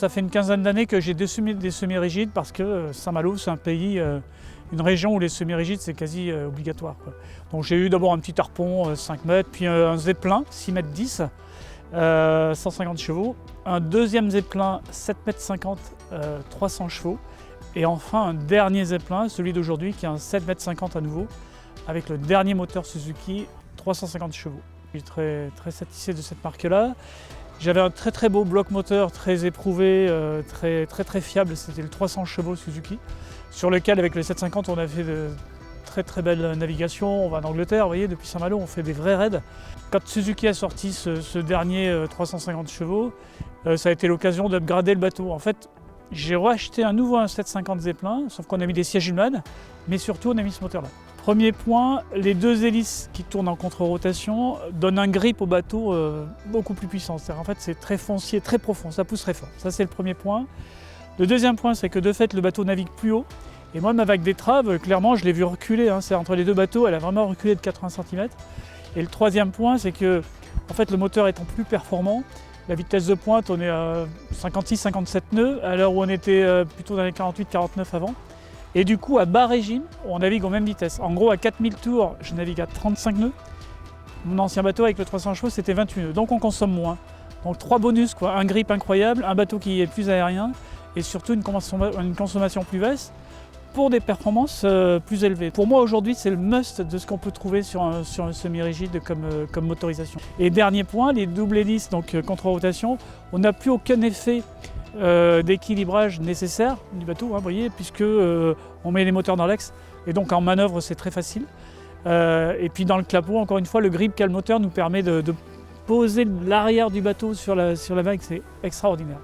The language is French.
ça fait une quinzaine d'années que j'ai des semi-rigides parce que Saint-Malo, c'est un pays, une région où les semi-rigides, c'est quasi obligatoire, quoi. Donc j'ai eu d'abord un petit harpon 5 mètres, puis un zeppelin 6 mètres 10, 150 chevaux, un deuxième zeppelin 7 mètres 50, 300 chevaux, et enfin un dernier zeppelin, celui d'aujourd'hui, qui est un 7 mètres 50 à nouveau, avec le dernier moteur Suzuki, 350 chevaux. Je suis très satisfait de cette marque-là. J'avais un très beau bloc moteur, très éprouvé, très fiable, c'était le 300 chevaux Suzuki, sur lequel avec le 750 on a fait de très belles navigations. On va en Angleterre, vous voyez, depuis Saint-Malo on fait des vrais raids. Quand Suzuki a sorti ce dernier 350 chevaux, ça a été l'occasion d'upgrader le bateau. En fait, j'ai racheté un nouveau 750 Zeppelin, sauf qu'on a mis des sièges Ullmann, mais surtout on a mis ce moteur-là. Premier point, les deux hélices qui tournent en contre-rotation donnent un grip au bateau beaucoup plus puissant. En fait, c'est très foncier, très profond, ça pousse très fort. Ça, c'est le premier point. Le deuxième point, c'est que de fait, le bateau navigue plus haut. Et moi, ma vague d'étrave, clairement, je l'ai vu reculer. C'est entre les deux bateaux, elle a vraiment reculé de 80 cm. Et le troisième point, c'est que en fait, le moteur étant plus performant, la vitesse de pointe, on est à 56-57 nœuds, à l'heure où on était plutôt dans les 48-49 avant. Et du coup, à bas régime, on navigue en même vitesse. En gros, à 4000 tours, je navigue à 35 nœuds. Mon ancien bateau avec le 300 chevaux, c'était 28 nœuds. Donc on consomme moins. Donc 3 bonus, quoi. Un grip incroyable, un bateau qui est plus aérien et surtout une consommation plus basse pour des performances plus élevées. Pour moi, aujourd'hui, c'est le must de ce qu'on peut trouver sur un semi-rigide comme motorisation. Et dernier point, les doubles hélices, donc contre-rotation, on n'a plus aucun effet d'équilibrage nécessaire du bateau, vous voyez, puisque on met les moteurs dans l'axe et donc en manœuvre c'est très facile. Et puis dans le clapot, encore une fois, le grip qu'a le moteur nous permet de poser l'arrière du bateau sur la vague, c'est extraordinaire.